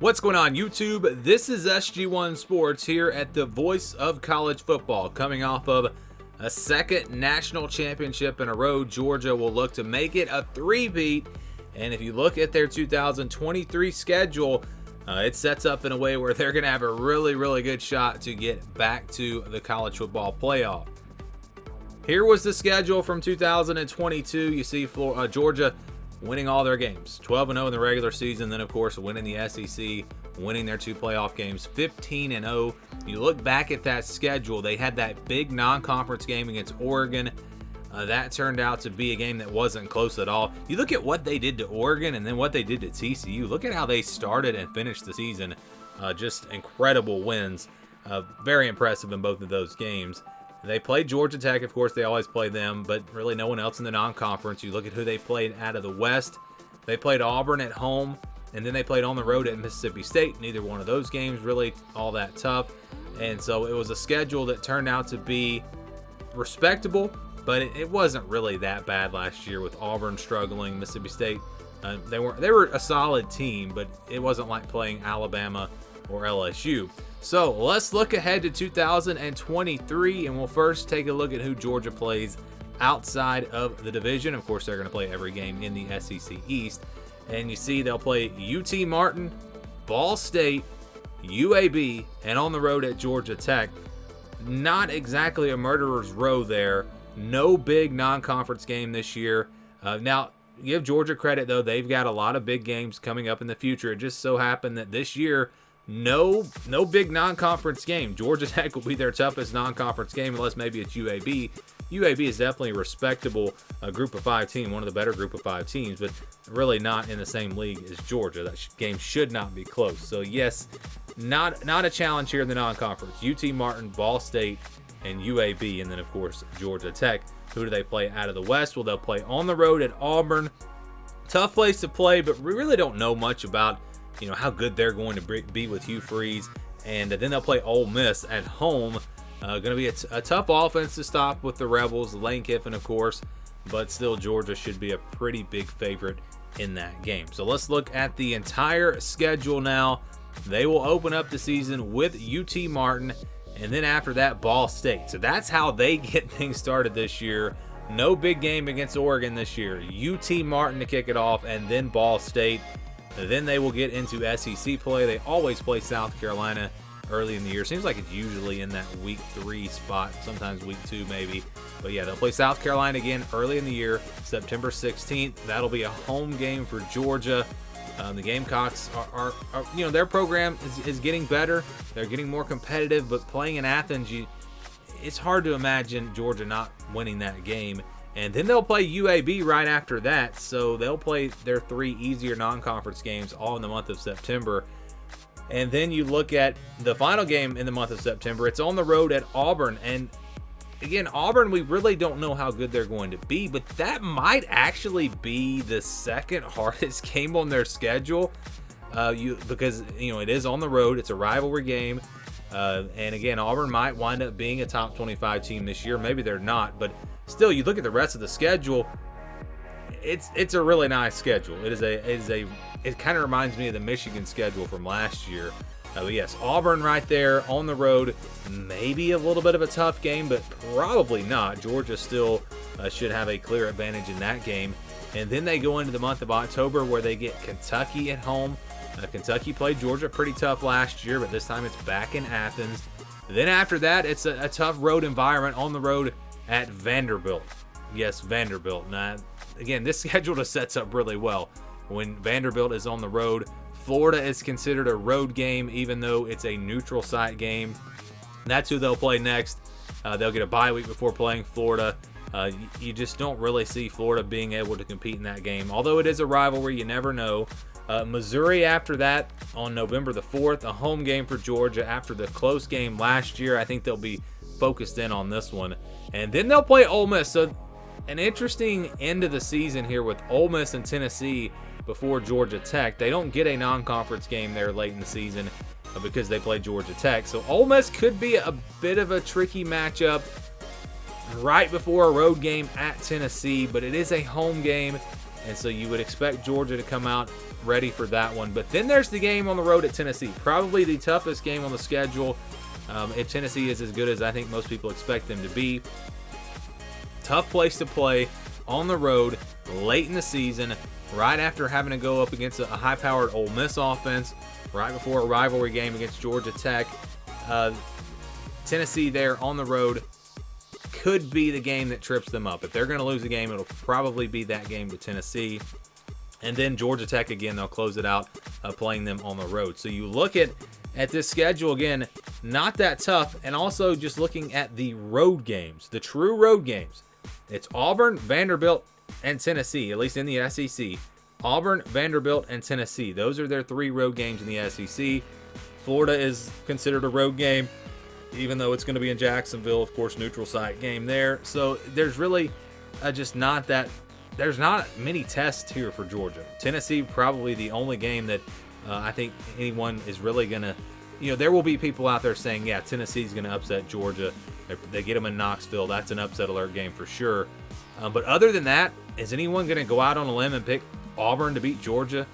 What's going on, YouTube? This is SG1 Sports here at the voice of college football. Coming off of a second national championship in a row, Georgia will look to make it a three-peat. And if you look at their 2023 schedule, it sets up in a way where they're going to have a really good shot to get back to the college football playoff. Here was the schedule from 2022. You see Georgia winning all their games, 12-0 in the regular season, then of course winning the SEC, winning their two playoff games, 15-0. You look back at that schedule, they had that big non-conference game against Oregon. That turned out to be a game that wasn't close at all. You look at what they did to Oregon and then what they did to TCU. Look at how they started and finished the season. Just incredible wins. Very impressive in both of those games. They played Georgia Tech, of course, they always play them, but really no one else in the non-conference. You look at who they played out of the West. They played Auburn at home, and then they played on the road at Mississippi State. Neither one of those games really all that tough. And so it was a schedule that turned out to be respectable, but it wasn't really that bad last year with Auburn struggling, Mississippi State. They were a solid team, but it wasn't like playing Alabama or LSU. So let's look ahead to 2023, and we'll first take a look at who Georgia plays outside of the division. Of course, they're going to play every game in the SEC East. And you see they'll play UT Martin, Ball State, UAB, and on the road at Georgia Tech. Not exactly a murderer's row there. No big non-conference game this year. Now, give Georgia credit, though. They've got a lot of big games coming up in the future. It just so happened that this year, no big non-conference game. Georgia Tech will be their toughest non-conference game, unless maybe it's UAB. UAB is definitely a respectable group of five team, one of the better group of five teams, but really not in the same league as Georgia. That game should not be close. So yes, not a challenge here in the non-conference. UT Martin, Ball State, and UAB, and then of course Georgia Tech. Who do they play out of the West? Well, they'll play on the road at Auburn. Tough place to play, but we really don't know much about how good they're going to be with Hugh Freeze. And then they'll play Ole Miss at home. Going to be a tough offense to stop with the Rebels, Lane Kiffin, of course, but still Georgia should be a pretty big favorite in that game. So let's look at the entire schedule now. They will open up the season with UT Martin, and then after that, Ball State. So that's how they get things started this year. No big game against Oregon this year. UT Martin to kick it off, and then Ball State. Then they will get into SEC play. They always play South Carolina early in the year. Seems like it's usually in that week 3 spot, sometimes week 2 maybe. But yeah, they'll play South Carolina again early in the year, September 16th. That'll be a home game for Georgia. The Gamecocks are their program is getting better. They're getting more competitive, but playing in Athens, it's hard to imagine Georgia not winning that game. And then they'll play UAB right after that, so they'll play their 3 easier non-conference games all in the month of September. And then you look at the final game in the month of September. It's on the road at Auburn. And again, Auburn, we really don't know how good they're going to be, but that might actually be the second hardest game on their schedule because it is on the road. It's a rivalry game. And again, Auburn might wind up being a top 25 team this year. Maybe they're not, but still, you look at the rest of the schedule. It's a really nice schedule. It kind of reminds me of the Michigan schedule from last year. But yes, Auburn right there on the road. Maybe a little bit of a tough game, but probably not. Georgia still should have a clear advantage in that game. And then they go into the month of October where they get Kentucky at home. Kentucky played Georgia pretty tough last year, but this time it's back in Athens. Then after that, it's a tough road environment on the road at Vanderbilt. Yes, Vanderbilt. Now, again, this schedule just sets up really well. When Vanderbilt is on the road, Florida is considered a road game, even though it's a neutral site game. That's who they'll play next. They'll get a bye week before playing Florida. You just don't really see Florida being able to compete in that game. Although it is a rivalry, you never know. Missouri after that on November the 4th, a home game for Georgia after the close game last year. I think they'll be focused in on this one. And then they'll play Ole Miss. So an interesting end of the season here with Ole Miss and Tennessee before Georgia Tech. They don't get a non-conference game there late in the season because they play Georgia Tech. So Ole Miss could be a bit of a tricky matchup right before a road game at Tennessee, but it is a home game. And so you would expect Georgia to come out ready for that one. But then there's the game on the road at Tennessee, probably the toughest game on the schedule. If Tennessee is as good as I think most people expect them to be. Tough place to play on the road late in the season, right after having to go up against a high-powered Ole Miss offense, right before a rivalry game against Georgia Tech. Tennessee there on the road could be the game that trips them up. If they're going to lose a game, it'll probably be that game to Tennessee. And then Georgia Tech again, they'll close it out playing them on the road. So you look at this schedule again, not that tough. And also just looking at the road games, the true road games. It's Auburn, Vanderbilt, and Tennessee, at least in the SEC. Auburn, Vanderbilt, and Tennessee. Those are their 3 road games in the SEC. Florida is considered a road game, even though it's going to be in Jacksonville, of course, neutral site game there. So there's really just not that. There's not many tests here for Georgia. Tennessee probably the only game that I think anyone is really going to, there will be people out there saying, yeah, Tennessee's going to upset Georgia. If they get them in Knoxville, that's an upset alert game for sure. But other than that, is anyone going to go out on a limb and pick Auburn to beat Georgia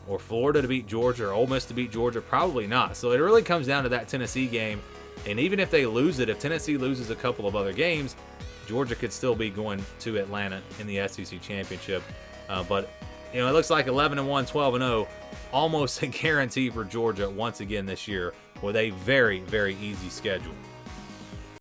or Florida to beat Georgia or Ole Miss to beat Georgia? Probably not. So it really comes down to that Tennessee game. And even if they lose it, if Tennessee loses a couple of other games, Georgia could still be going to Atlanta in the SEC championship. But it looks like 11-1, 12-0, almost a guarantee for Georgia once again this year with a very, very easy schedule.